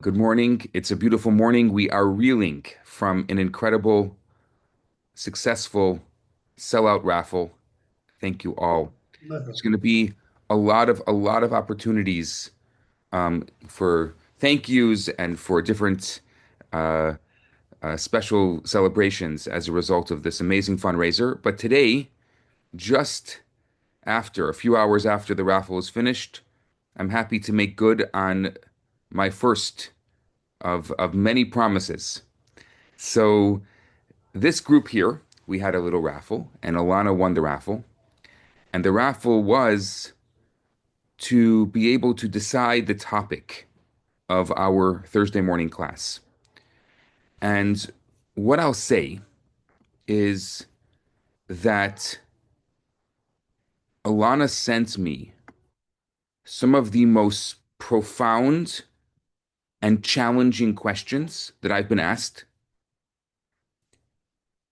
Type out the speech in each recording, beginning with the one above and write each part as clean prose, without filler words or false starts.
Good morning. It's a beautiful morning. We are reeling from an incredible, successful sellout raffle. Thank you all. There's going to be a lot of opportunities for thank yous and for different uh, special celebrations as a result of this amazing fundraiser. But today, just after a few hours after the raffle is finished, I'm happy to make good on my first of many promises. So this group here, we had a little raffle, and Ilana won the raffle. And the raffle was to be able to decide the topic of our Thursday morning class. And what I'll say is that Ilana sent me some of the most profound and challenging questions that I've been asked.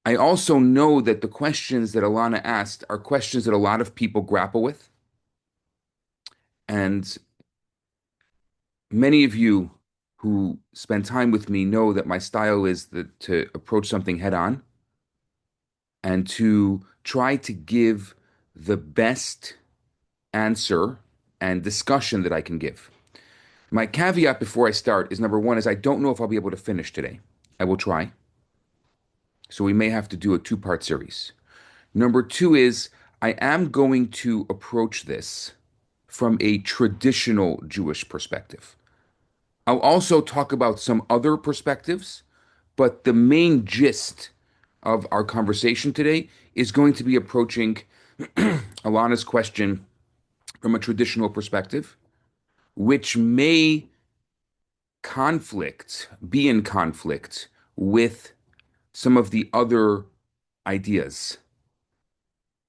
I also know that the questions that Ilana asked are questions that a lot of people grapple with. And many of you who spend time with me know that my style is to approach something head on and to try to give the best answer and discussion that I can give. My caveat before I start is number one is I don't know if I'll be able to finish today. I will try. So we may have to do a two-part series. Number two is I am going to approach this from a traditional Jewish perspective. I'll also talk about some other perspectives, but the main gist of our conversation today is going to be approaching Alana's question from a traditional perspective, which may be in conflict with some of the other ideas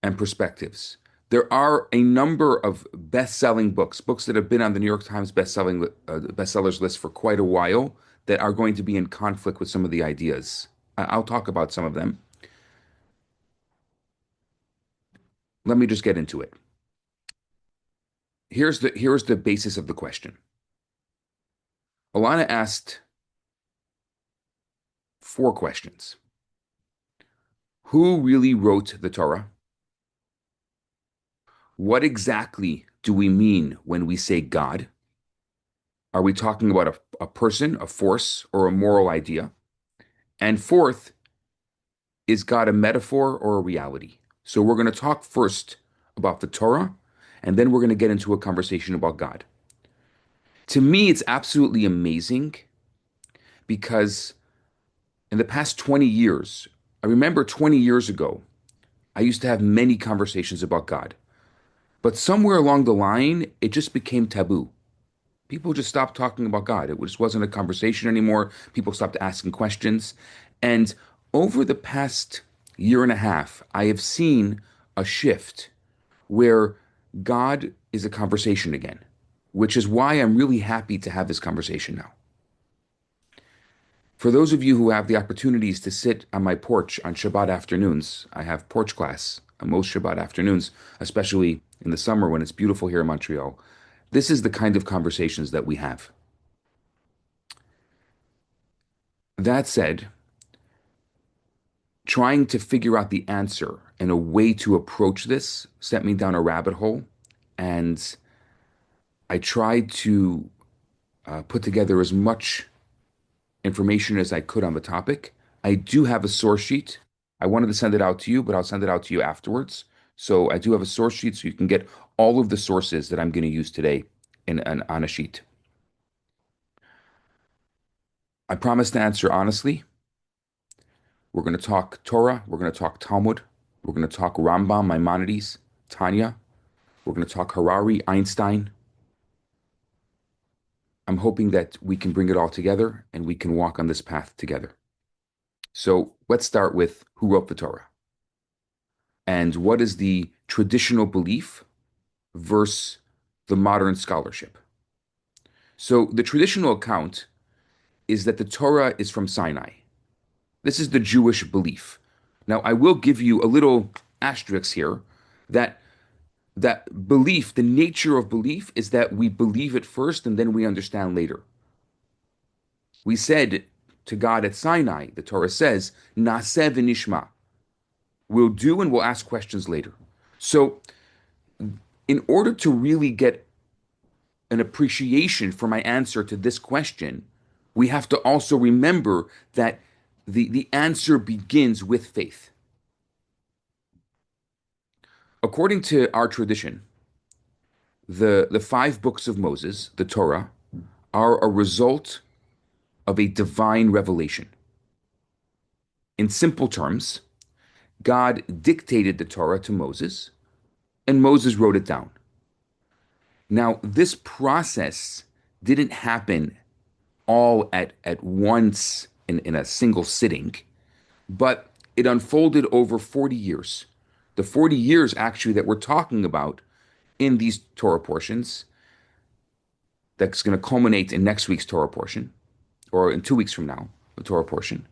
and perspectives. There are a number of best-selling books that have been on the New York Times bestsellers list for quite a while, that are going to be in conflict with some of the ideas. I'll talk about some of them. Let me just get into it. Here's the basis of the question. Ilana asked four questions. Who really wrote the Torah? What exactly do we mean when we say God? Are we talking about a person, a force, or a moral idea? And fourth, is God a metaphor or a reality? So we're going to talk first about the Torah, and then we're going to get into a conversation about God. To me, it's absolutely amazing because in the past 20 years, I remember 20 years ago, I used to have many conversations about God. But somewhere along the line, it just became taboo. People just stopped talking about God. It just wasn't a conversation anymore. People stopped asking questions. And over the past year and a half, I have seen a shift where God is a conversation again, which is why I'm really happy to have this conversation now. For those of you who have the opportunities to sit on my porch on Shabbat afternoons, I have porch class on most Shabbat afternoons, especially in the summer when it's beautiful here in Montreal. This is the kind of conversations that we have. That said, trying to figure out the answer and a way to approach this sent me down a rabbit hole, and I tried to put together as much information as I could on the topic. I do have a source sheet. I wanted to send it out to you, but I'll send it out to you afterwards. So I do have a source sheet so you can get all of the sources that I'm going to use today on a sheet. I promise to answer honestly. We're going to talk Torah. We're going to talk Talmud. We're going to talk Rambam, Maimonides, Tanya. We're going to talk Harari, Einstein. I'm hoping that we can bring it all together and we can walk on this path together. So let's start with who wrote the Torah and what is the traditional belief versus the modern scholarship. So the traditional account is that the Torah is from Sinai. This is the Jewish belief. Now, I will give you a little asterisk here that belief, the nature of belief, is that we believe it first and then we understand later. We said to God at Sinai, the Torah says, Naseh v'nishma. We'll do and we'll ask questions later. So, in order to really get an appreciation for my answer to this question, we have to also remember that the answer begins with faith. According to our tradition, the five books of Moses, the Torah, are a result of a divine revelation. In simple terms, God dictated the Torah to Moses, and Moses wrote it down. Now, this process didn't happen all at once in a single sitting, but it unfolded over 40 years. The 40 years actually that we're talking about in these Torah portions, that's going to culminate in next week's Torah portion, or in 2 weeks from now, the Torah portion.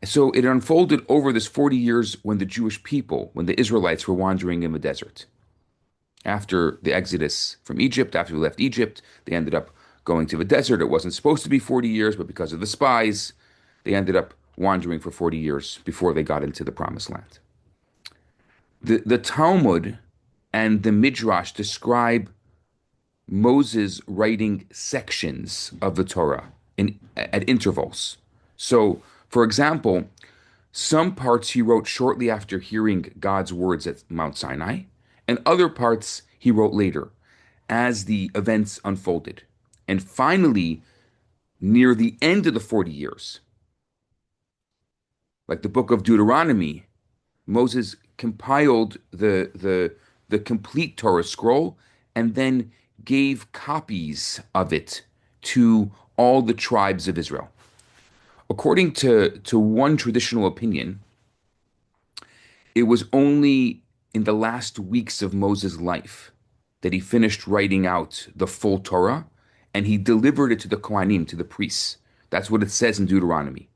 So it unfolded over this 40 years when the Jewish people, when the Israelites were wandering in the desert. After the exodus from Egypt, after we left Egypt, they ended up going to the desert. It wasn't supposed to be 40 years, but because of the spies, they ended up wandering for 40 years before they got into the promised land. The Talmud and the Midrash describe Moses writing sections of the Torah at intervals. So, for example, some parts he wrote shortly after hearing God's words at Mount Sinai, and other parts he wrote later as the events unfolded. And finally, near the end of the 40 years, like the book of Deuteronomy, Moses compiled the complete Torah scroll and then gave copies of it to all the tribes of Israel. According to one traditional opinion, it was only in the last weeks of Moses' life that he finished writing out the full Torah, and he delivered it to the Kohanim, to the priests. That's what it says in Deuteronomy.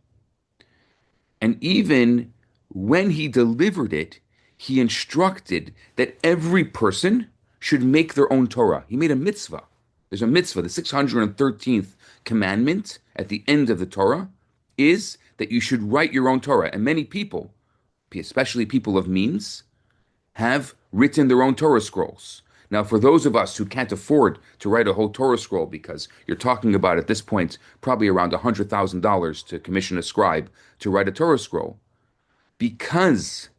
And even when he delivered it, he instructed that every person should make their own Torah. He made a mitzvah. There's a mitzvah, the 613th commandment at the end of the Torah is that you should write your own Torah. And many people, especially people of means, have written their own Torah scrolls. Now, for those of us who can't afford to write a whole Torah scroll, because you're talking about at this point probably around $100,000 to commission a scribe to write a Torah scroll, because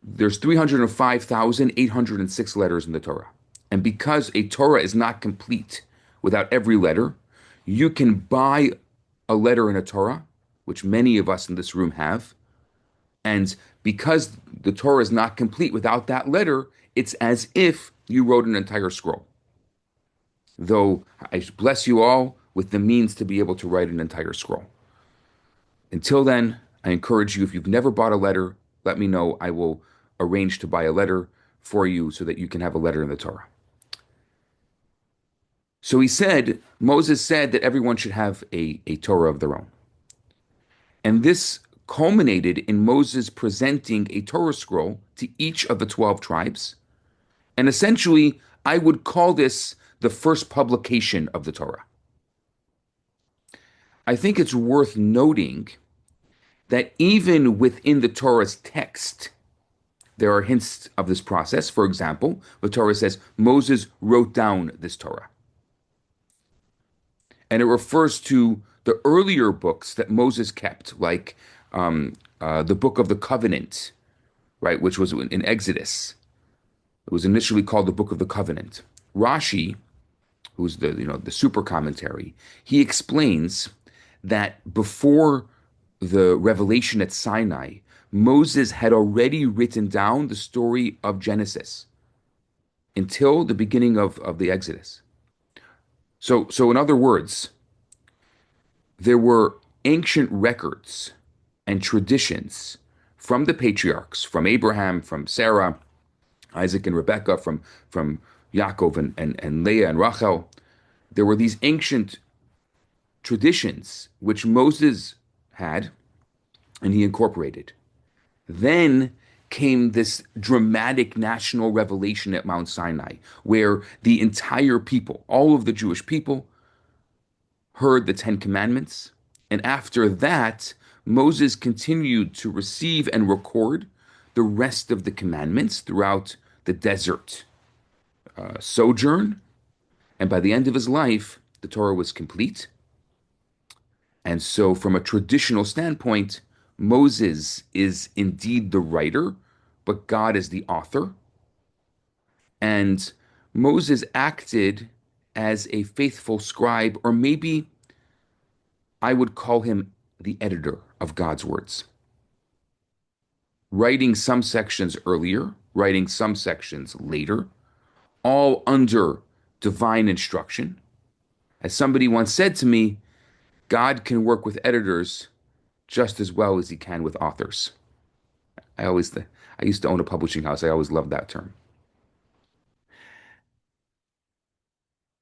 there's 305,806 letters in the Torah. And because a Torah is not complete without every letter, you can buy a letter in a Torah, which many of us in this room have. And because the Torah is not complete without that letter, it's as if you wrote an entire scroll. Though I bless you all with the means to be able to write an entire scroll. Until then, I encourage you, if you've never bought a letter, let me know. I will arrange to buy a letter for you so that you can have a letter in the Torah. So Moses said that everyone should have a Torah of their own. And this culminated in Moses presenting a Torah scroll to each of the 12 tribes. And essentially, I would call this the first publication of the Torah. I think it's worth noting that even within the Torah's text, there are hints of this process. For example, the Torah says Moses wrote down this Torah. And it refers to the earlier books that Moses kept, like the Book of the Covenant, right, which was in Exodus. It was initially called the Book of the Covenant. Rashi, who's the super commentary, he explains that before the revelation at Sinai, Moses had already written down the story of Genesis until the beginning of the Exodus. So in other words, there were ancient records and traditions from the patriarchs, from Abraham, from Sarah, Isaac and Rebekah, from Yaakov and Leah and Rachel. There were these ancient traditions which Moses had and he incorporated. Then came this dramatic national revelation at Mount Sinai, where the entire people, all of the Jewish people, heard the Ten Commandments. And after that, Moses continued to receive and record the rest of the commandments throughout the desert sojourn. And by the end of his life, the Torah was complete. And so, from a traditional standpoint, Moses is indeed the writer, but God is the author. And Moses acted as a faithful scribe, or maybe I would call him the editor of God's words, writing some sections earlier, writing some sections later, all under divine instruction. As somebody once said to me, God can work with editors just as well as he can with authors. I used to own a publishing house. I always loved that term.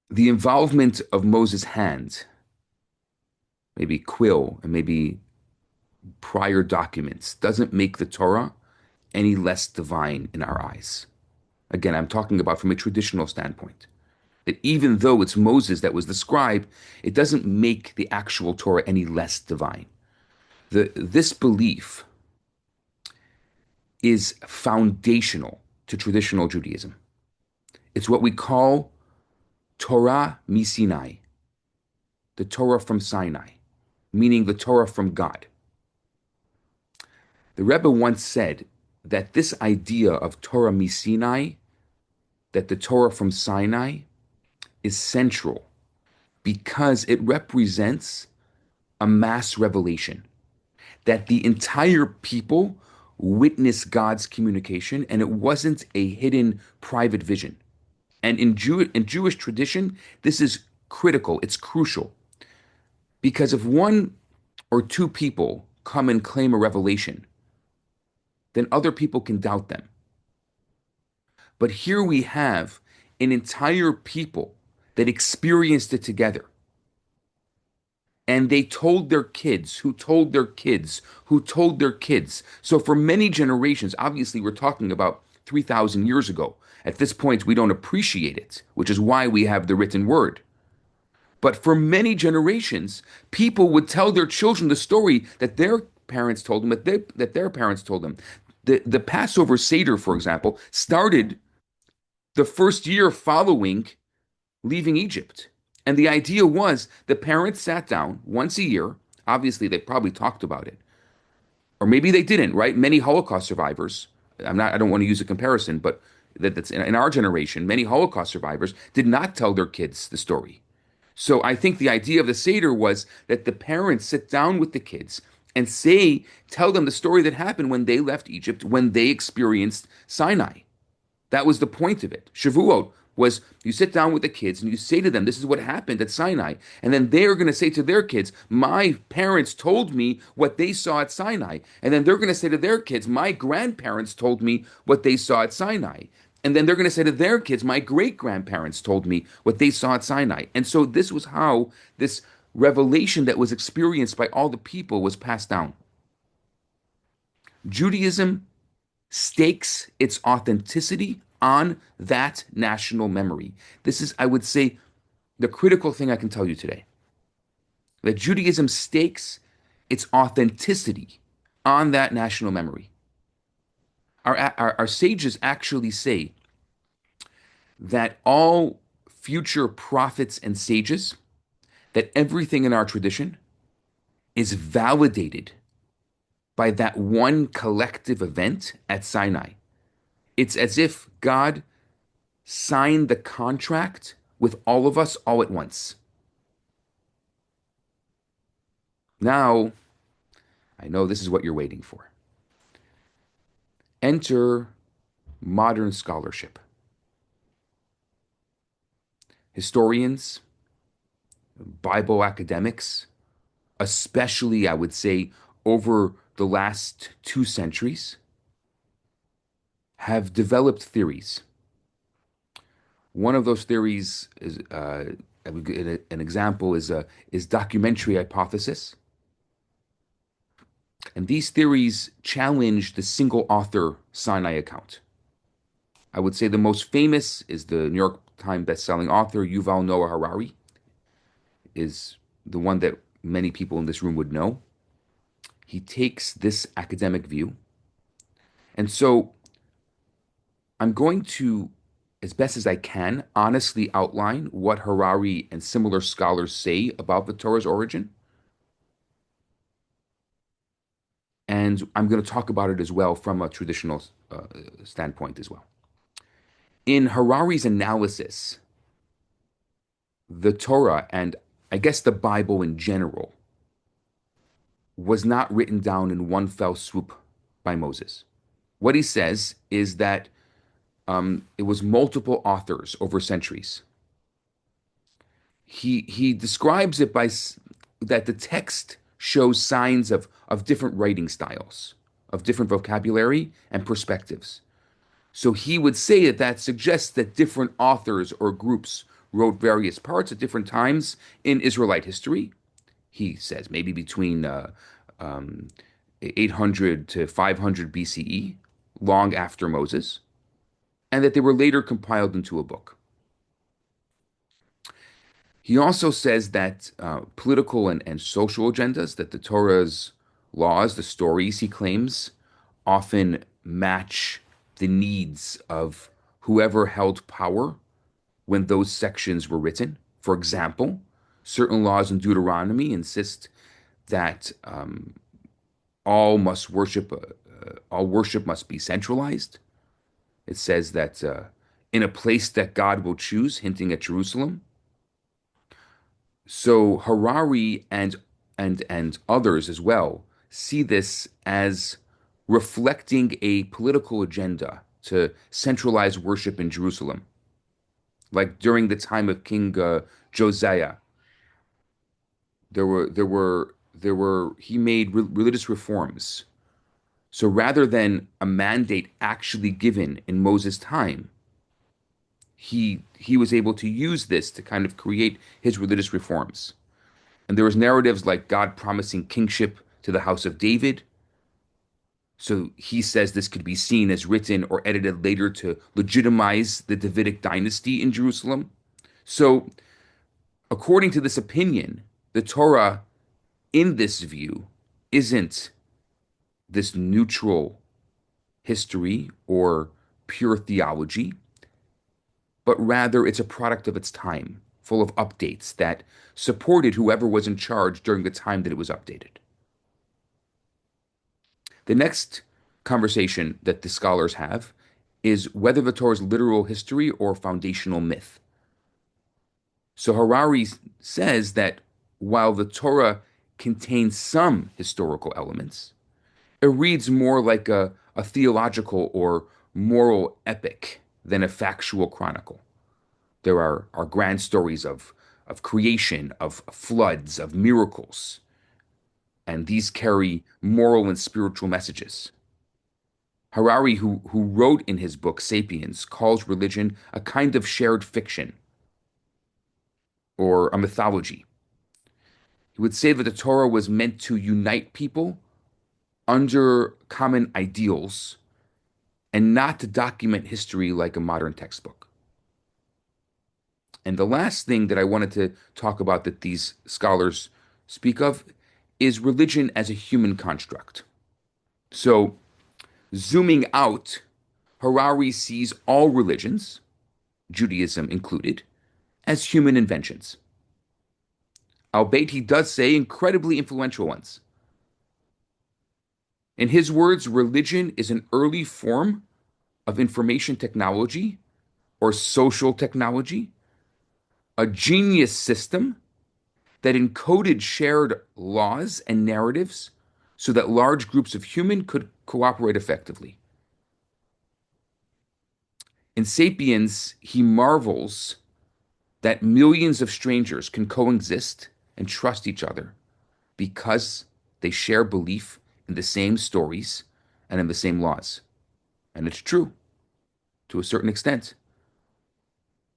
The involvement of Moses' hand, maybe quill and maybe prior documents, doesn't make the Torah any less divine in our eyes. Again, I'm talking about from a traditional standpoint. That even though it's Moses that was the scribe, it doesn't make the actual Torah any less divine. This belief is foundational to traditional Judaism. It's what we call Torah mi Sinai, the Torah from Sinai, meaning the Torah from God. The Rebbe once said that this idea of Torah mi Sinai, that the Torah from Sinai, is central because it represents a mass revelation, that the entire people witnessed God's communication and it wasn't a hidden private vision. And in Jewish tradition, this is critical, it's crucial. Because if one or two people come and claim a revelation, then other people can doubt them. But here we have an entire people that experienced it together. And they told their kids, who told their kids, who told their kids. So for many generations, obviously we're talking about 3,000 years ago. At this point, we don't appreciate it, which is why we have the written word. But for many generations, people would tell their children the story that their parents told them, that their parents told them. The Passover Seder, for example, started the first year following leaving Egypt. And the idea was the parents sat down once a year. Obviously, they probably talked about it. Or maybe they didn't, right? Many Holocaust survivors, I don't want to use a comparison, but that's in our generation, many Holocaust survivors did not tell their kids the story. So I think the idea of the Seder was that the parents sit down with the kids and tell them the story that happened when they left Egypt, when they experienced Sinai. That was the point of it. Shavuot was you sit down with the kids and you say to them, this is what happened at Sinai. And then they're going to say to their kids, my parents told me what they saw at Sinai. And then they're going to say to their kids, my grandparents told me what they saw at Sinai. And then they're going to say to their kids, my great grandparents told me what they saw at Sinai. And so this was how this revelation that was experienced by all the people was passed down. Judaism stakes its authenticity on that national memory. This is, I would say, the critical thing I can tell you today. That Judaism stakes its authenticity on that national memory. Our sages actually say that all future prophets and sages, that everything in our tradition is validated by that one collective event at Sinai. It's as if God signed the contract with all of us all at once. Now, I know this is what you're waiting for. Enter modern scholarship. Historians, Bible academics, especially, I would say, over the last 2 centuries, have developed theories. One of those theories is an example is documentary hypothesis. And these theories challenge the single author Sinai account. I would say the most famous is the New York Times best-selling author Yuval Noah Harari. Is the one that many people in this room would know, he takes this academic view. And so I'm going to, as best as I can, honestly outline what Harari and similar scholars say about the Torah's origin. And I'm going to talk about it as well from a traditional standpoint as well. In Harari's analysis, the Torah and I guess the Bible in general was not written down in one fell swoop by Moses. What he says is that it was multiple authors over centuries. He describes it by that the text shows signs of different writing styles, of different vocabulary and perspectives. So he would say that that suggests that different authors or groups wrote various parts at different times in Israelite history. He says maybe between 800 to 500 BCE, long after Moses, and that they were later compiled into a book. He also says that political and social agendas, that the Torah's laws, the stories he claims, often match the needs of whoever held power when those sections were written. For example, certain laws in Deuteronomy insist that all worship must be centralized. It says that in a place that God will choose, hinting at Jerusalem. So Harari and others as well see this as reflecting a political agenda to centralize worship in Jerusalem. Like during the time of King Josiah, he made religious reforms. So rather than a mandate actually given in Moses' time, he was able to use this to kind of create his religious reforms. And there was narratives like God promising kingship to the house of David. So he says this could be seen as written or edited later to legitimize the Davidic dynasty in Jerusalem. So according to this opinion, the Torah in this view isn't this neutral history or pure theology, but rather it's a product of its time, full of updates that supported whoever was in charge during the time that it was updated. The next conversation that the scholars have is whether the Torah is literal history or foundational myth. So Harari says that while the Torah contains some historical elements, it reads more like a theological or moral epic than a factual chronicle. There are grand stories of creation, of floods, of miracles, and these carry moral and spiritual messages. Harari, who wrote in his book Sapiens, calls religion a kind of shared fiction or a mythology. He would say that the Torah was meant to unite people under common ideals and not to document history like a modern textbook. And the last thing that I wanted to talk about that these scholars speak of is religion as a human construct. So, zooming out, Harari sees all religions, Judaism included, as human inventions. Albeit he does say incredibly influential ones. In his words, religion is an early form of information technology or social technology, a genius system that encoded shared laws and narratives so that large groups of humans could cooperate effectively. In Sapiens, he marvels that millions of strangers can coexist and trust each other because they share belief in the same stories and in the same laws. And it's true to a certain extent.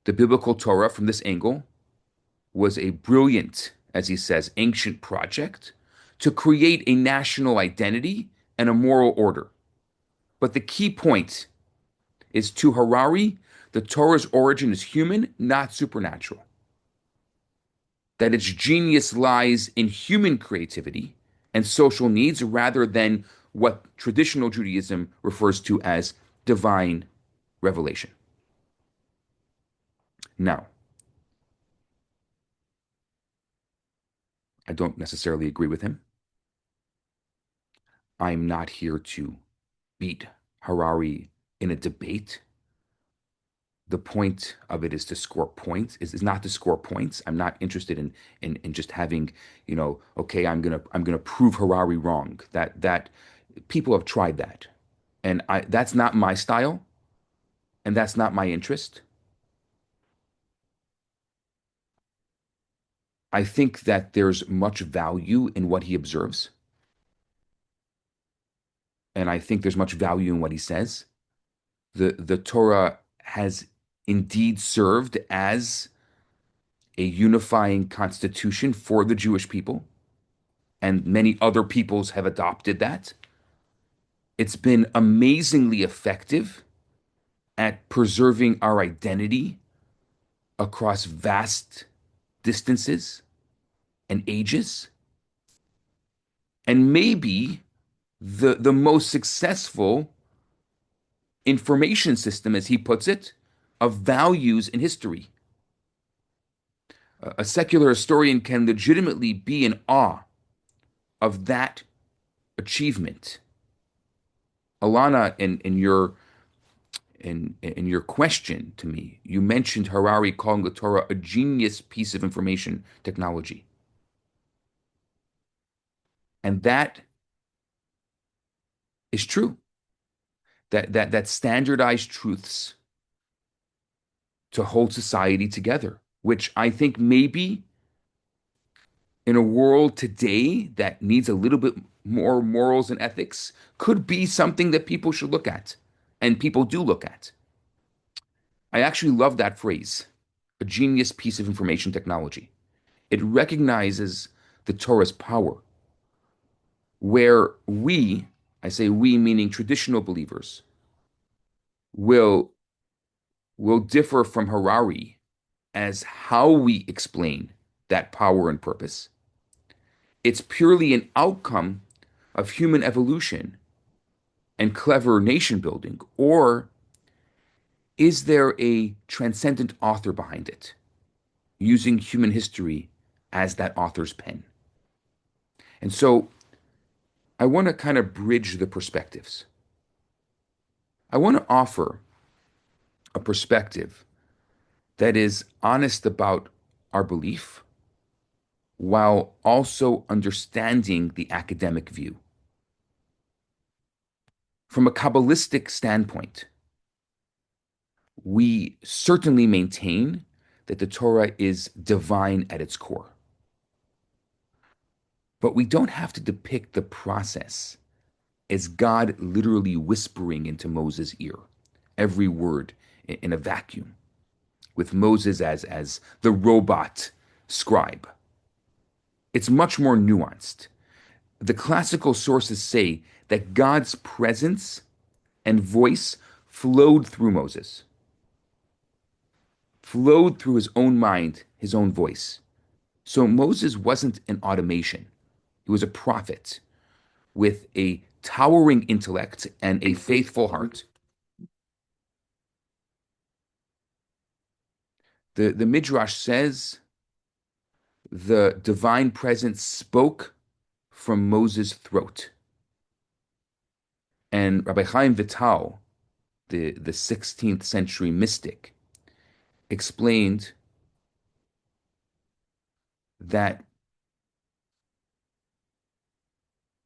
The biblical Torah, from this angle, was a brilliant, as he says, ancient project to create a national identity and a moral order. But the key point is to Harari, the Torah's origin is human, not supernatural. that its genius lies in human creativity and social needs rather than what traditional Judaism refers to as divine revelation. Now, I don't necessarily agree with him. I'm not here to beat Harari in a debate. The point of it is to score points, is not to score points. I'm not interested in just having, okay, I'm gonna prove Harari wrong. That people have tried that. And that's not my style, and that's not my interest. I think that there's much value in what he observes, and I think there's much value in what he says. The Torah has indeed served as a unifying constitution for the Jewish people, and many other peoples have adopted that. It's been amazingly effective at preserving our identity across vast distances and ages. And maybe the most successful information system, as he puts it, of values in history. A secular historian can legitimately be in awe of that achievement. Ilana, in your question to me, you mentioned Harari calling the Torah a genius piece of information technology. And that is true. That standardized truths to hold society together, which I think maybe in a world today that needs a little bit more morals and ethics could be something that people should look at, and people do look at. I actually love that phrase, a genius piece of information technology. It recognizes the Torah's power, where we, I say we meaning traditional believers, will differ from Harari as how we explain that power and purpose. It's purely an outcome of human evolution and clever nation building, or is there a transcendent author behind it, using human history as that author's pen? And so I want to kind of bridge the perspectives. I want to offer a perspective that is honest about our belief while also understanding the academic view. From a Kabbalistic standpoint, we certainly maintain that the Torah is divine at its core. But we don't have to depict the process as God literally whispering into Moses' ear, every word in a vacuum, with Moses as the robot scribe. It's much more nuanced. The classical sources say that God's presence and voice flowed through Moses, flowed through his own mind, his own voice. So Moses wasn't an automation. He was a prophet with a towering intellect and a faithful heart. The Midrash says the divine presence spoke from Moses' throat. And Rabbi Chaim Vital, the 16th century mystic, explained that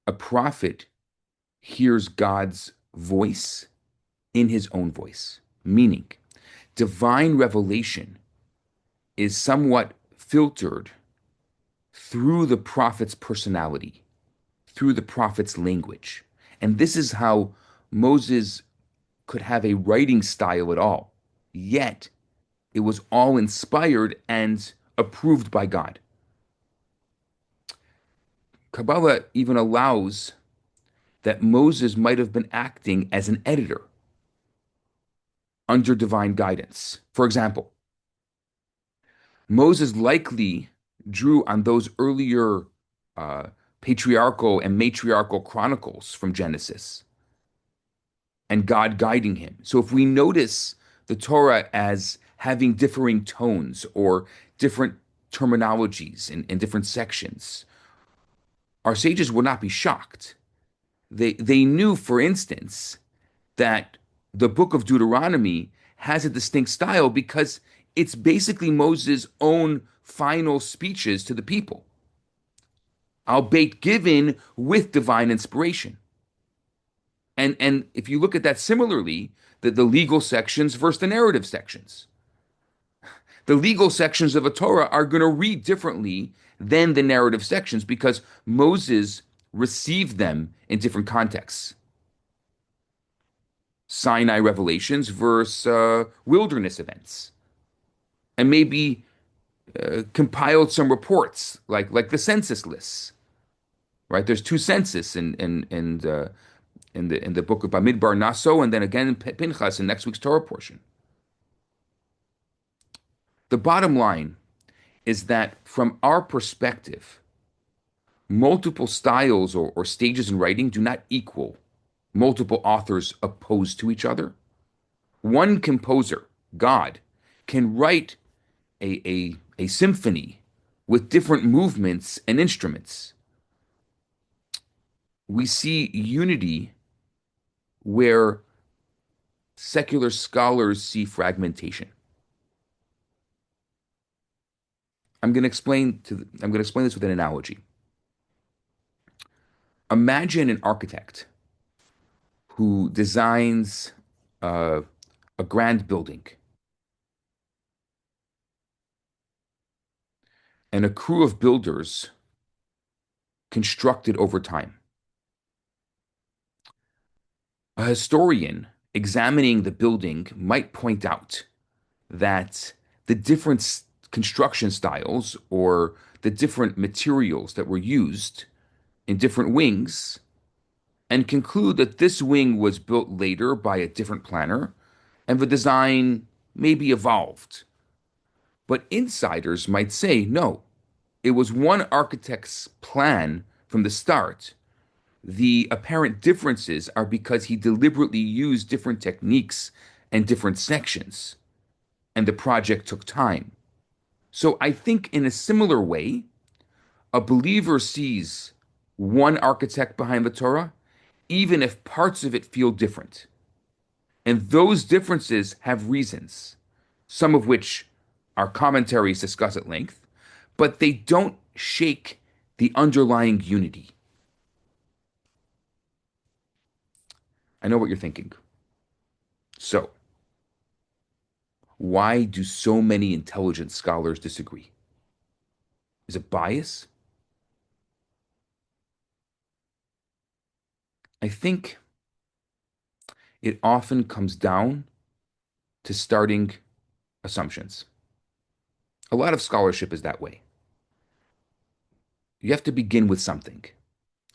a prophet hears God's voice in his own voice, meaning divine revelation is somewhat filtered through the prophet's personality, through the prophet's language. And this is how Moses could have a writing style at all, yet it was all inspired and approved by God. Kabbalah even allows that Moses might have been acting as an editor under divine guidance. For example, Moses likely drew on those earlier uh, patriarchal and matriarchal chronicles from Genesis and God guiding him. So if we notice the Torah as having differing tones or different terminologies in different sections, our sages would not be shocked. They knew, for instance, that the book of Deuteronomy has a distinct style because it's basically Moses' own final speeches to the people, albeit given with divine inspiration. And if you look at that similarly, the legal sections versus the narrative sections. The legal sections of a Torah are going to read differently than the narrative sections because Moses received them in different contexts. Sinai revelations versus wilderness events, and maybe compiled some reports like the census lists. Right? There's two census in the book of Bamidbar Naso, and then again in Pinchas in next week's Torah portion. The bottom line is that from our perspective, multiple styles or stages in writing do not equal multiple authors opposed to each other. One composer, God, can write a symphony with different movements and instruments. We see unity where secular scholars see fragmentation. I'm going to explain this with an analogy. Imagine an architect who designs uh, a grand building and a crew of builders construct it over time. A historian examining the building might point out that the different construction styles or the different materials that were used in different wings and conclude that this wing was built later by a different planner and the design maybe evolved. But insiders might say, no, it was one architect's plan from the start. The apparent differences are because he deliberately used different techniques and different sections, and the project took time. So I think in a similar way, a believer sees one architect behind the Torah, even if parts of it feel different. And those differences have reasons, some of which our commentaries discuss at length, but they don't shake the underlying unity. I know what you're thinking. So, why do so many intelligent scholars disagree? Is it bias? I think it often comes down to starting assumptions. A lot of scholarship is that way. You have to begin with something.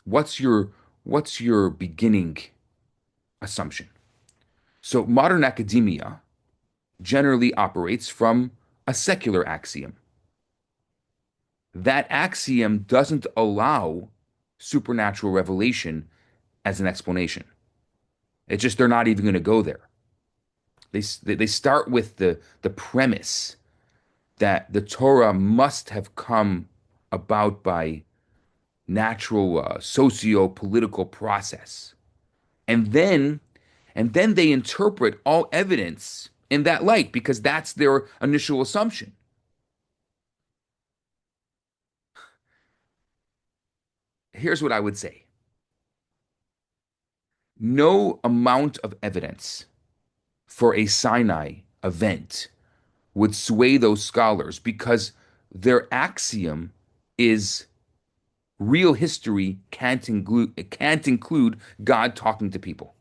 What's your beginning assumption? So modern academia generally operates from a secular axiom. That axiom doesn't allow supernatural revelation as an explanation. It's just they're not even going to go there. They start with the premise that the Torah must have come about by natural socio-political process. And then they interpret all evidence in that light because that's their initial assumption. Here's what I would say. No amount of evidence for a Sinai event would sway those scholars because their axiom is real history can't include God talking to people.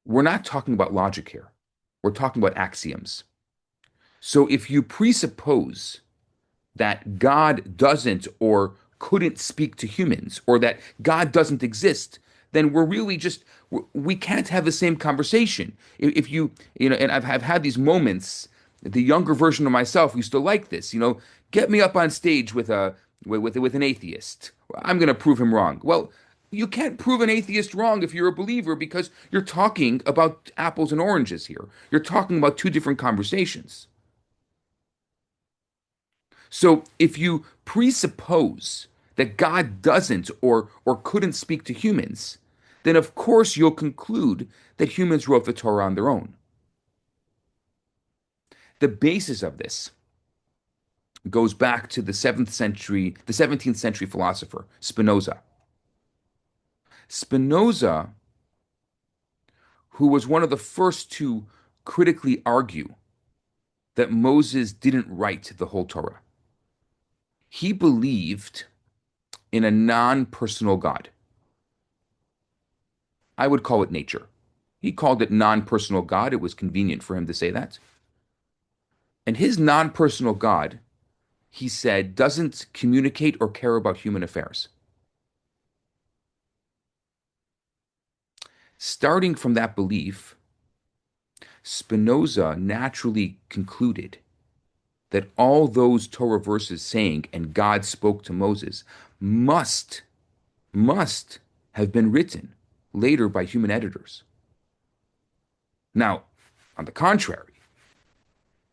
We're not talking about logic here. We're talking about axioms. So if you presuppose that God doesn't or couldn't speak to humans or that God doesn't exist, then we're really just we can't have the same conversation. If you and I've had these moments. The younger version of myself used to like this. Get me up on stage with an atheist. I'm going to prove him wrong. Well, you can't prove an atheist wrong if you're a believer because you're talking about apples and oranges here. You're talking about two different conversations. So if you presuppose that God doesn't or couldn't speak to humans, then of course you'll conclude that humans wrote the Torah on their own. The basis of this goes back to the 17th century philosopher Spinoza. Spinoza, who was one of the first to critically argue that Moses didn't write the whole Torah. He believed in a non-personal God. I would call it nature. He called it non-personal God. It was convenient for him to say that. And his non-personal God, he said, doesn't communicate or care about human affairs. Starting from that belief, Spinoza naturally concluded that all those Torah verses saying, and God spoke to Moses, must have been written later by human editors. Now, on the contrary,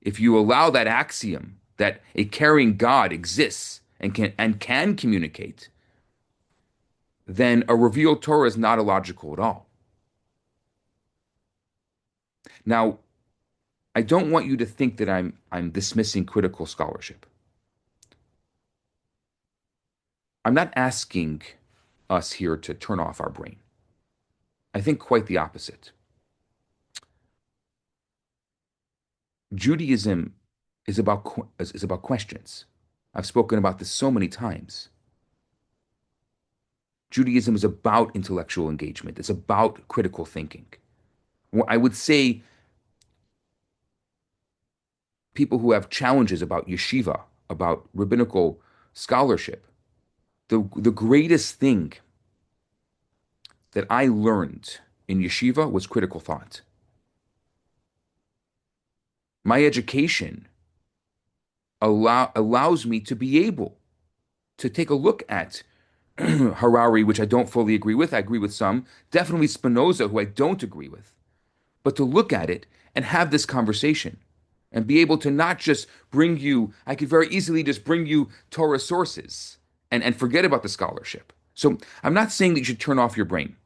if you allow that axiom that a caring God exists and can communicate, then a revealed Torah is not illogical at all. Now, I don't want you to think that I'm dismissing critical scholarship. I'm not asking us here to turn off our brain. I think quite the opposite. Judaism is about questions. I've spoken about this so many times. Judaism is about intellectual engagement. It's about critical thinking. I would say people who have challenges about yeshiva, about rabbinical scholarship, the greatest thing that I learned in yeshiva was critical thought. My education allows me to be able to take a look at Harari, which I don't fully agree with. I agree with some. Definitely Spinoza, who I don't agree with. But to look at it and have this conversation and be able to not just bring you, I could very easily just bring you Torah sources and forget about the scholarship. So I'm not saying that you should turn off your brain.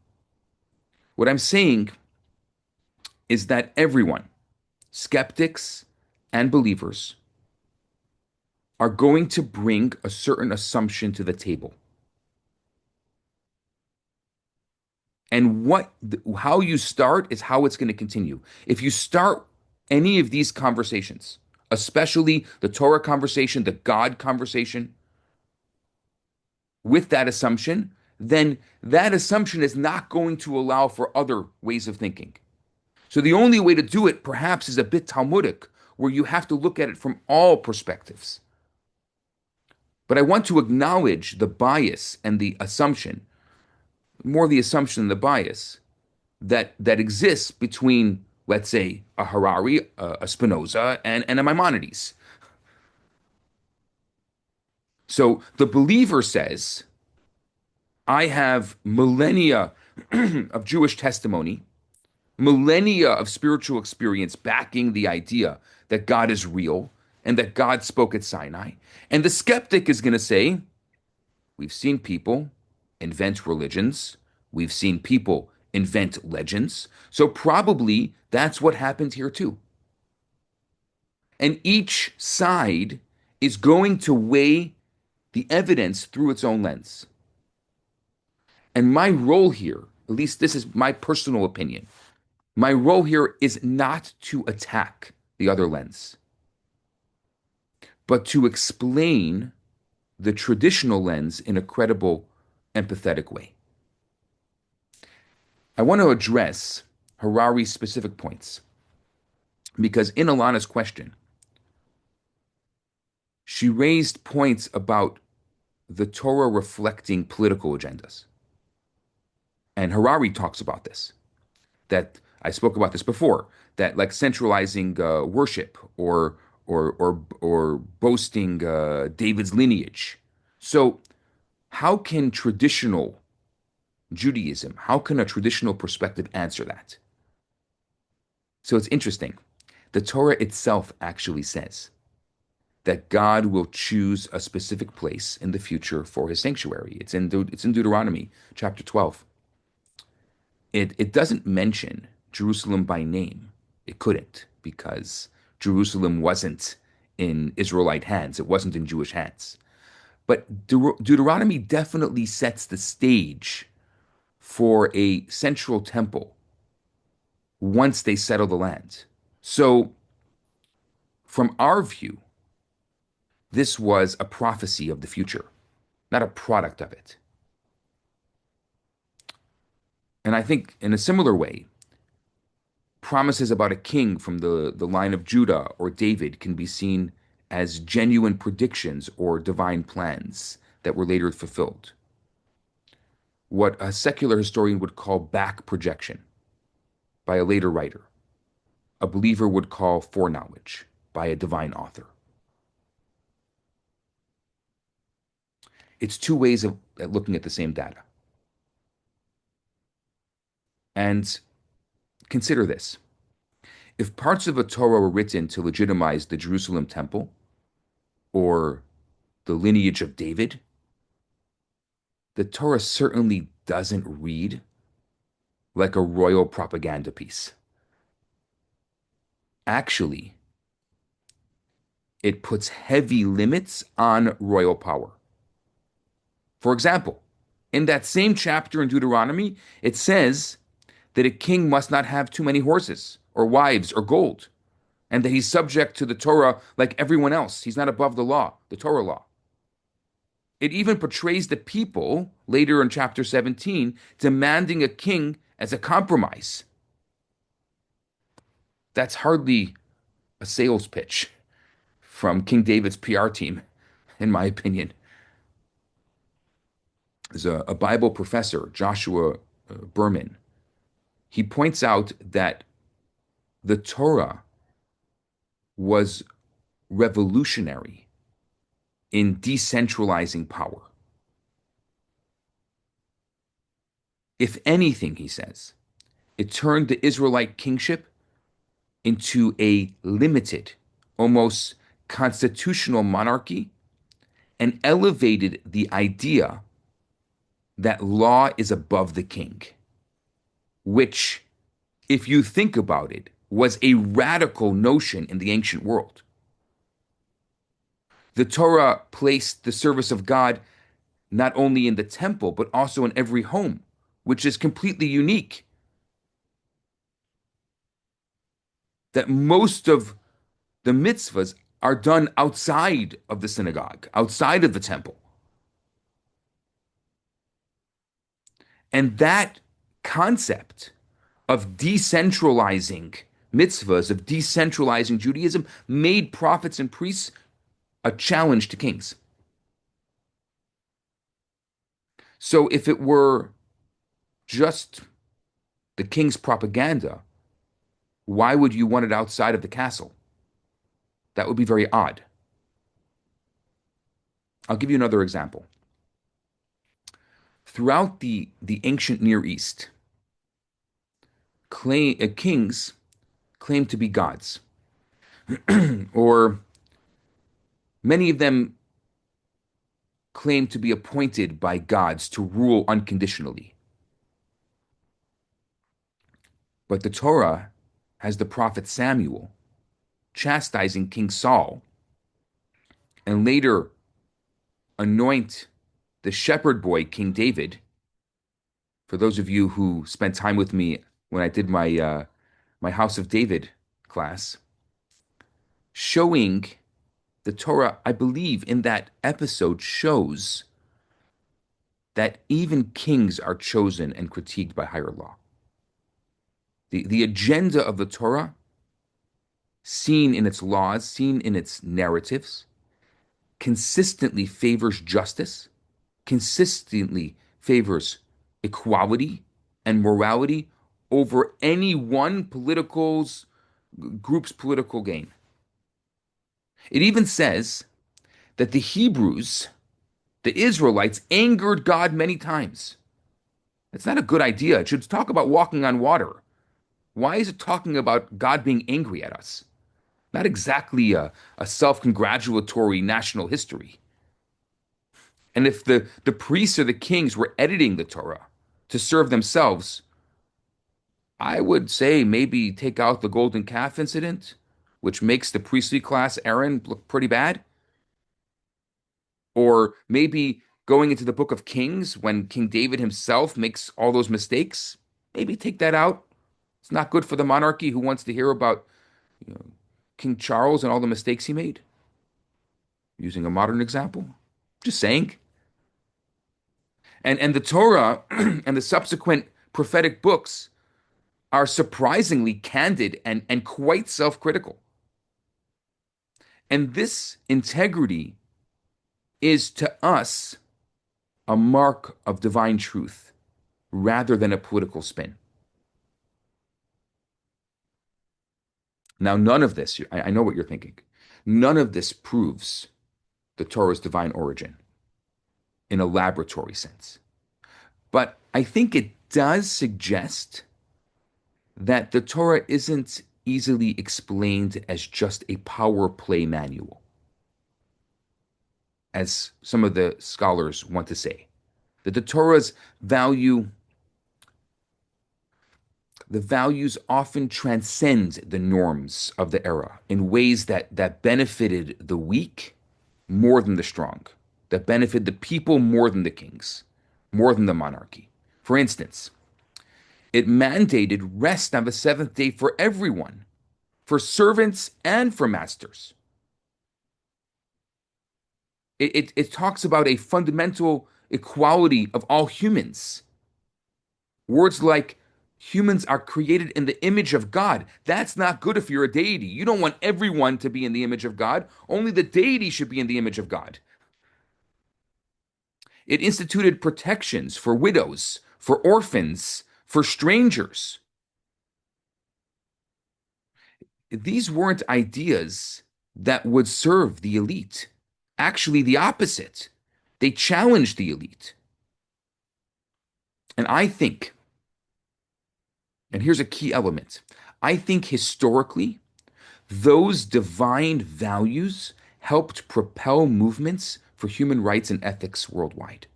What I'm saying is that everyone, skeptics and believers, are going to bring a certain assumption to the table. And how you start is how it's going to continue. If you start any of these conversations, especially the Torah conversation, the God conversation, with that assumption, then that assumption is not going to allow for other ways of thinking. So the only way to do it, perhaps, is a bit Talmudic, where you have to look at it from all perspectives. But I want to acknowledge the bias and the assumption, more the assumption than the bias, that exists between, let's say, a Harari, a Spinoza, and a Maimonides. So the believer says, I have millennia of Jewish testimony, millennia of spiritual experience backing the idea that God is real and that God spoke at Sinai. And the skeptic is going to say, we've seen people invent religions. We've seen people invent legends. So probably that's what happened here too. And each side is going to weigh the evidence through its own lens. And my role here, at least this is my personal opinion, my role here is not to attack the other lens, but to explain the traditional lens in a credible, empathetic way. I want to address Harari's specific points because in Ilana's question, she raised points about the Torah reflecting political agendas. And Harari talks about this, that I spoke about this before, that like centralizing worship or boasting David's lineage. So how can traditional Judaism, how can a traditional perspective answer that? So it's interesting. The Torah itself actually says that God will choose a specific place in the future for his sanctuary. It's in Deuteronomy chapter 12. It doesn't mention Jerusalem by name. It couldn't, because Jerusalem wasn't in Israelite hands. It wasn't in Jewish hands. But Deuteronomy definitely sets the stage for a central temple once they settle the land. So, from our view, this was a prophecy of the future, not a product of it. And I think in a similar way, promises about a king from the line of Judah or David can be seen as genuine predictions or divine plans that were later fulfilled. What a secular historian would call back projection by a later writer, a believer would call foreknowledge by a divine author. It's two ways of looking at the same data. And consider this. If parts of the Torah were written to legitimize the Jerusalem temple or the lineage of David, the Torah certainly doesn't read like a royal propaganda piece. Actually, it puts heavy limits on royal power. For example, in that same chapter in Deuteronomy, it says that a king must not have too many horses or wives or gold, and that he's subject to the Torah like everyone else. He's not above the law, the Torah law. It even portrays the people later in chapter 17 demanding a king as a compromise. That's hardly a sales pitch from King David's PR team, in my opinion. There's a Bible professor, Joshua Berman. He points out that the Torah was revolutionary in decentralizing power. If anything, he says, it turned the Israelite kingship into a limited, almost constitutional monarchy and elevated the idea that law is above the king, which, if you think about it, was a radical notion in the ancient world. The Torah placed the service of God not only in the temple, but also in every home, which is completely unique. That most of the mitzvahs are done outside of the synagogue, outside of the temple. And that concept of decentralizing mitzvahs, of decentralizing Judaism, made prophets and priests a challenge to kings. So if it were just the king's propaganda, why would you want it outside of the castle? That would be very odd. I'll give you another example. Throughout the ancient Near East, kings claimed to be gods, or many of them claimed to be appointed by gods to rule unconditionally. But the Torah has the prophet Samuel chastising King Saul and later anoint the shepherd boy King David. For those of you who spent time with me when I did my House of David class, showing the Torah, I believe in that episode, shows that even kings are chosen and critiqued by higher law. The agenda of the Torah, seen in its laws, seen in its narratives, consistently favors justice, consistently favors equality, and morality over any one political's group's political gain. It even says that the Hebrews, the Israelites, angered God many times. It's not a good idea. It should talk about walking on water. Why is it talking about God being angry at us? Not exactly a self-congratulatory national history. And if the priests or the kings were editing the Torah to serve themselves, I would say maybe take out the golden calf incident, which makes the priestly class Aaron look pretty bad. Or maybe going into the book of Kings when King David himself makes all those mistakes. Maybe take that out. It's not good for the monarchy who wants to hear about, you know, King Charles and all the mistakes he made. Using a modern example. Just saying. And the Torah and the subsequent prophetic books are surprisingly candid and quite self-critical. And this integrity is to us a mark of divine truth rather than a political spin. Now, none of this, I know what you're thinking, none of this proves the Torah's divine origin in a laboratory sense. But I think it does suggest that the Torah isn't easily explained as just a power play manual, as some of the scholars want to say. That the Torah's the values often transcend the norms of the era in ways that benefited the weak more than the strong, that benefited the people more than the kings, more than the monarchy. For instance, it mandated rest on the seventh day for everyone, for servants and for masters. It talks about a fundamental equality of all humans. Words like humans are created in the image of God. That's not good if you're a deity. You don't want everyone to be in the image of God. Only the deity should be in the image of God. It instituted protections for widows, for orphans, for strangers. These weren't ideas that would serve the elite. Actually, the opposite. They challenged the elite. And I think, and here's a key element, I think historically, those divine values helped propel movements for human rights and ethics worldwide,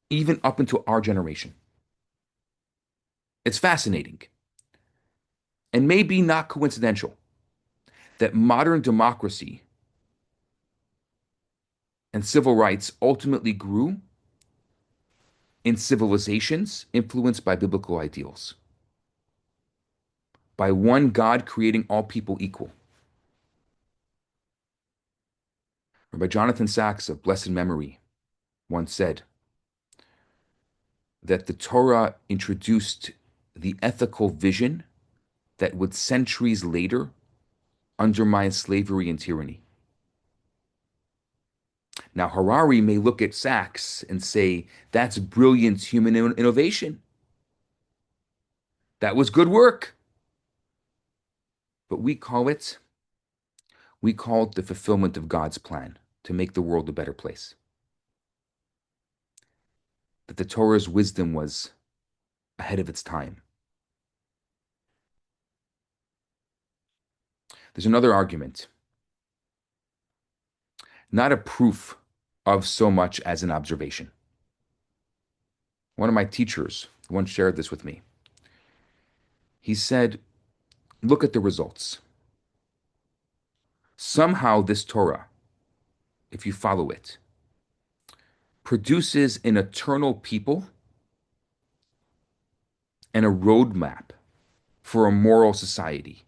even up into our generation. It's fascinating and maybe not coincidental that modern democracy and civil rights ultimately grew in civilizations influenced by biblical ideals, by one God creating all people equal. Rabbi Jonathan Sacks of blessed memory once said that the Torah introduced the ethical vision that would centuries later undermine slavery and tyranny. Now, Harari may look at Sacks and say, that's brilliant human innovation. That was good work. But we call it the fulfillment of God's plan to make the world a better place. That the Torah's wisdom was ahead of its time. There's another argument, not a proof of so much as an observation. One of my teachers once shared this with me. He said, look at the results. Somehow this Torah, if you follow it, produces an eternal people and a roadmap for a moral society.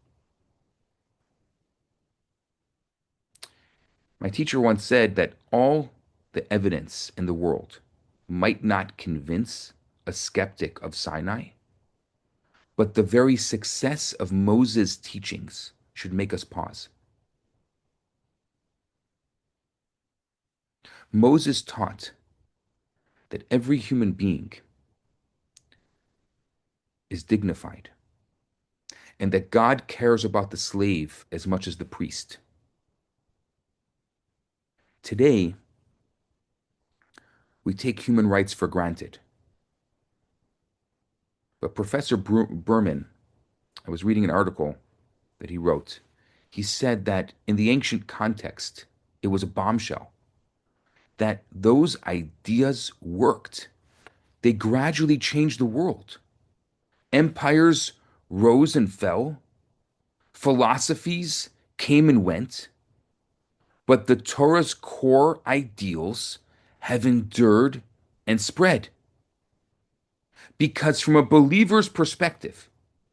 My teacher once said that all the evidence in the world might not convince a skeptic of Sinai, but the very success of Moses' teachings should make us pause. Moses taught that every human being is dignified and that God cares about the slave as much as the priest. Today, we take human rights for granted. But Professor Berman, I was reading an article that he wrote. He said that in the ancient context, it was a bombshell, that those ideas worked. They gradually changed the world. Empires rose and fell, philosophies came and went, but the Torah's core ideals have endured and spread. Because from a believer's perspective,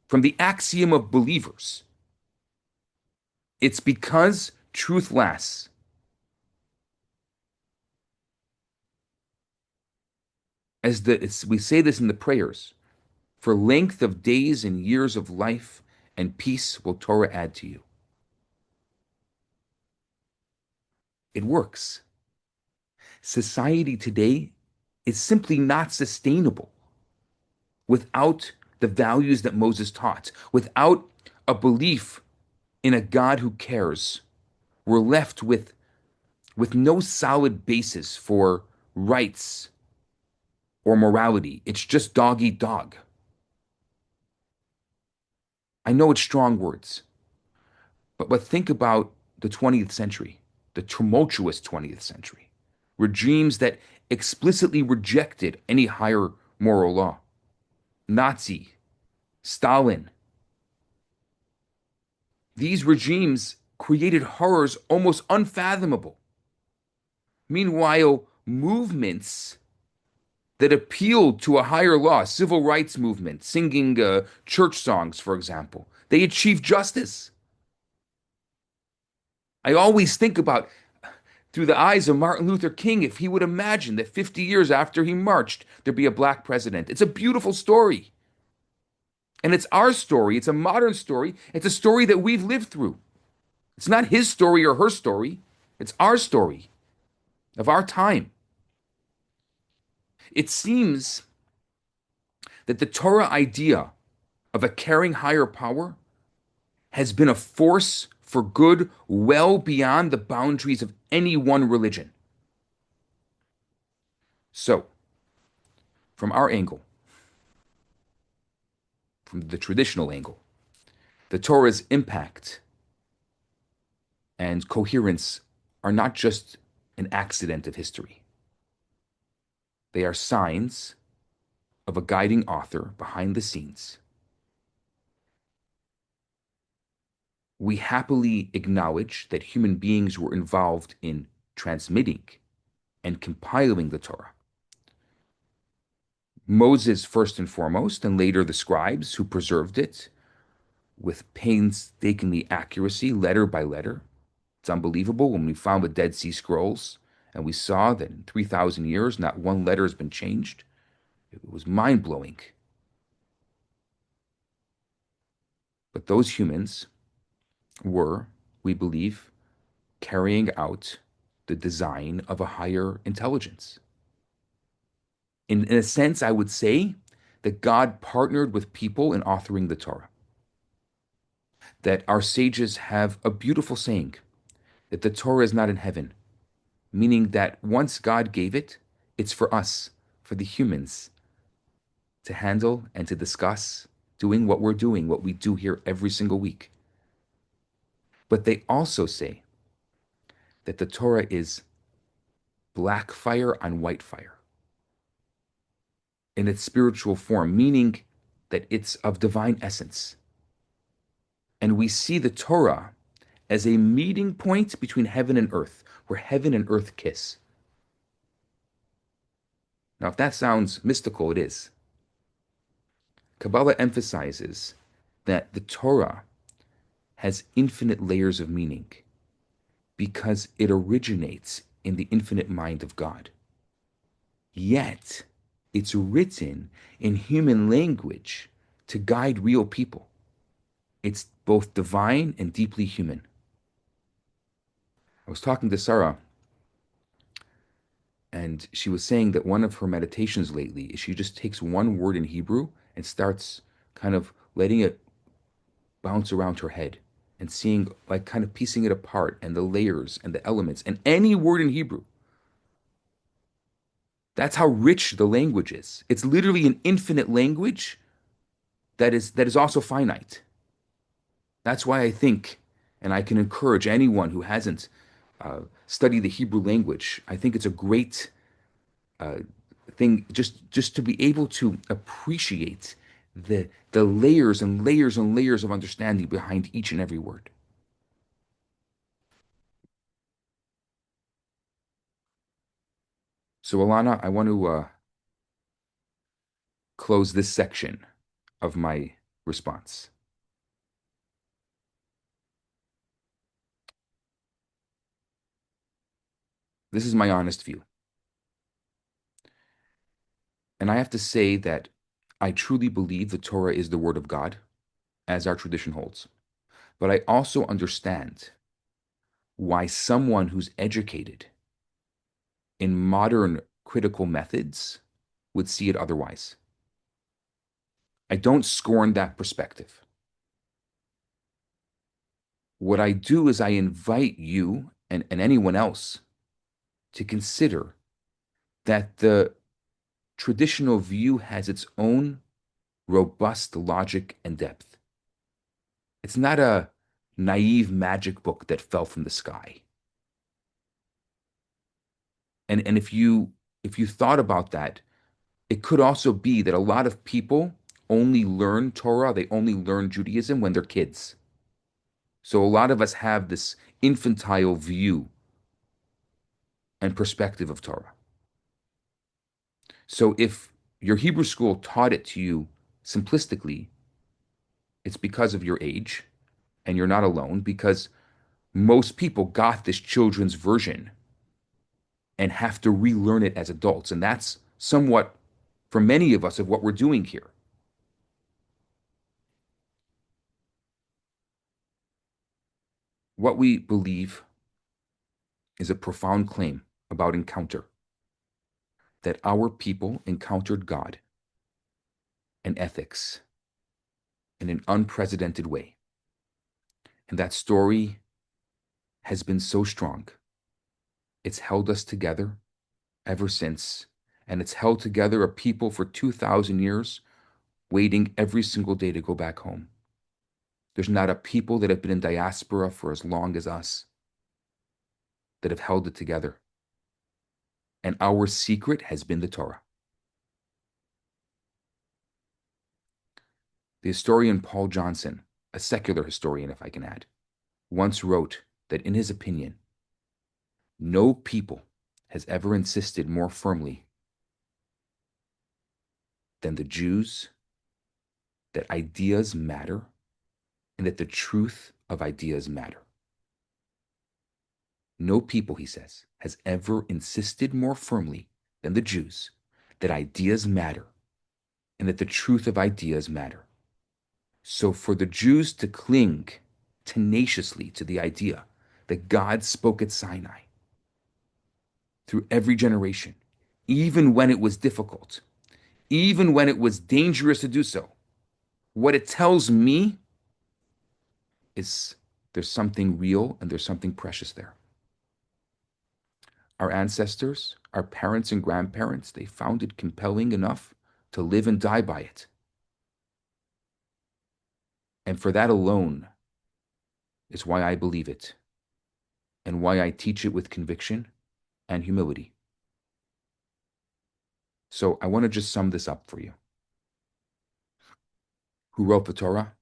from the axiom of believers, it's because truth lasts. We say this in the prayers, for length of days and years of life and peace will Torah add to you. It works. Society today is simply not sustainable without the values that Moses taught, without a belief in a God who cares. We're left with no solid basis for rights or morality. It's just dog eat dog. I know it's strong words, but think about the 20th century, the tumultuous 20th century, regimes that explicitly rejected any higher moral law. Nazi, Stalin. These regimes created horrors almost unfathomable. Meanwhile, movements that appealed to a higher law, civil rights movement, singing church songs, for example, they achieved justice. I always think about through the eyes of Martin Luther King, if he would imagine that 50 years after he marched, there'd be a black president. It's a beautiful story. And it's our story. It's a modern story. It's a story that we've lived through. It's not his story or her story. It's our story of our time. It seems that the Torah idea of a caring higher power has been a force for good well beyond the boundaries of any one religion. So, from our angle, from the traditional angle, the Torah's impact and coherence are not just an accident of history. They are signs of a guiding author behind the scenes. We happily acknowledge that human beings were involved in transmitting and compiling the Torah. Moses, first and foremost, and later the scribes who preserved it with painstakingly accuracy, letter by letter. It's unbelievable when we found the Dead Sea Scrolls and we saw that in 3,000 years, not one letter has been changed. It was mind-blowing. But those humans were, we believe, carrying out the design of a higher intelligence. In a sense, I would say that God partnered with people in authoring the Torah. That our sages have a beautiful saying, that the Torah is not in heaven, meaning that once God gave it, it's for us, for the humans, to handle and to discuss, doing what we're doing, what we do here every single week. But they also say that the Torah is black fire on white fire in its spiritual form, meaning that it's of divine essence. And we see the Torah as a meeting point between heaven and earth, where heaven and earth kiss. Now, if that sounds mystical, it is. Kabbalah emphasizes that the Torah has infinite layers of meaning because it originates in the infinite mind of God. Yet, it's written in human language to guide real people. It's both divine and deeply human. I was talking to Sarah, And she was saying that one of her meditations lately is she just takes one word in Hebrew and starts kind of letting it bounce around her head and seeing, like, kind of piecing it apart and the layers and the elements and any word in Hebrew. That's how rich the language is. It's literally an infinite language that is also finite. That's why I think, and I can encourage anyone who hasn't studied the Hebrew language, I think it's a great uh, thing just to be able to appreciate the layers and layers and layers of understanding behind each and every word. So, Ilana, I want to close this section of my response. This is my honest view. And I have to say that I truly believe the Torah is the word of God, as our tradition holds. But I also understand why someone who's educated in modern critical methods would see it otherwise. I don't scorn that perspective. What I do is I invite you and anyone else to consider that the traditional view has its own robust logic and depth. It's not a naive magic book that fell from the sky. And if you thought about that, it could also be that a lot of people only learn Torah, they only learn Judaism when they're kids. So a lot of us have this infantile view and perspective of Torah. So if your Hebrew school taught it to you simplistically, it's because of your age, and you're not alone, because most people got this children's version and have to relearn it as adults. And that's somewhat, for many of us, of what we're doing here. What we believe is a profound claim about encounter, that our people encountered God and ethics in an unprecedented way. And that story has been so strong. It's held us together ever since. And it's held together a people for 2,000 years, waiting every single day to go back home. There's not a people that have been in diaspora for as long as us that have held it together. And our secret has been the Torah. The historian Paul Johnson, a secular historian, if I can add, once wrote that in his opinion, no people has ever insisted more firmly than the Jews that ideas matter and that the truth of ideas matter. No people, he says, has ever insisted more firmly than the Jews that ideas matter and that the truth of ideas matter. So for the Jews to cling tenaciously to the idea that God spoke at Sinai through every generation, even when it was difficult, even when it was dangerous to do so, what it tells me is there's something real and there's something precious there. Our ancestors, our parents and grandparents, they found it compelling enough to live and die by it. And for that alone is why I believe it and why I teach it with conviction and humility. So I want to just sum this up for you. Who wrote the Torah?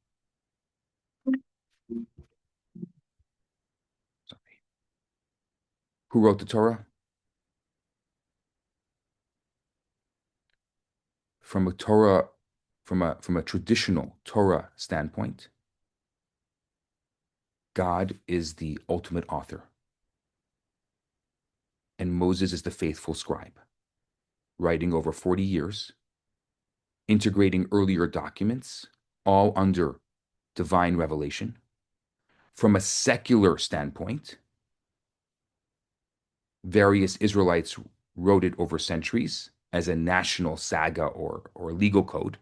Sorry. Who wrote the Torah? From a Torah, from a traditional Torah standpoint, God is the ultimate author, and Moses is the faithful scribe, writing over 40 years, integrating earlier documents, all under divine revelation. From a secular standpoint, various Israelites wrote it over centuries as a national saga or legal code.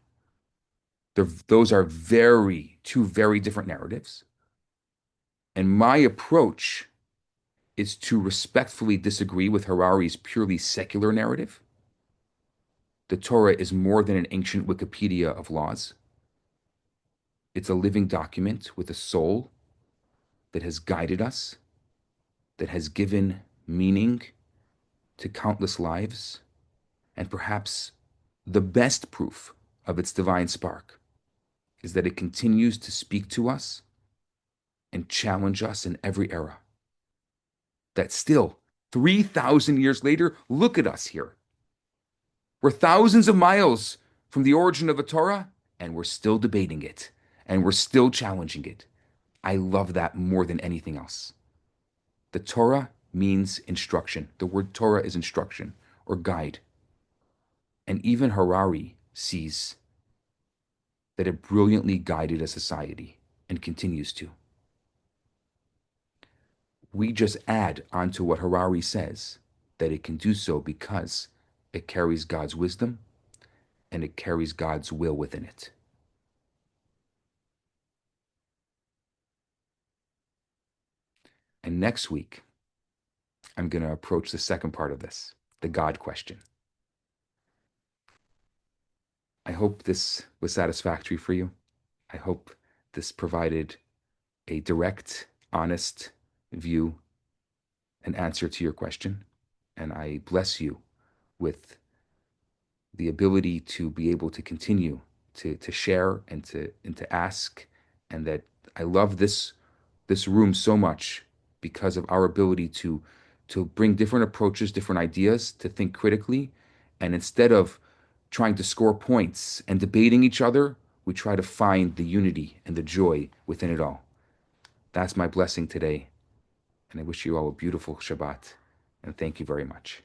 Those are two very different narratives. And my approach is to respectfully disagree with Harari's purely secular narrative. The Torah is more than an ancient Wikipedia of laws. It's a living document with a soul that has guided us, that has given meaning to countless lives, and perhaps the best proof of its divine spark is that it continues to speak to us and challenge us in every era. That still, 3,000 years later, look at us here. We're thousands of miles from the origin of the Torah, and we're still debating it, and we're still challenging it. I love that more than anything else. The Torah means instruction. The word Torah is instruction or guide. And even Harari sees that it brilliantly guided a society and continues to. We just add onto what Harari says that it can do so because it carries God's wisdom and it carries God's will within it. And next week, I'm going to approach the second part of this, the God question. I hope this was satisfactory for you. I hope this provided a direct, honest view and answer to your question. And I bless you with the ability to be able to continue to share and to ask. And that I love this room so much because of our ability to bring different approaches, different ideas, to think critically. And instead of trying to score points and debating each other, we try to find the unity and the joy within it all. That's my blessing today. And I wish you all a beautiful Shabbat. And thank you very much.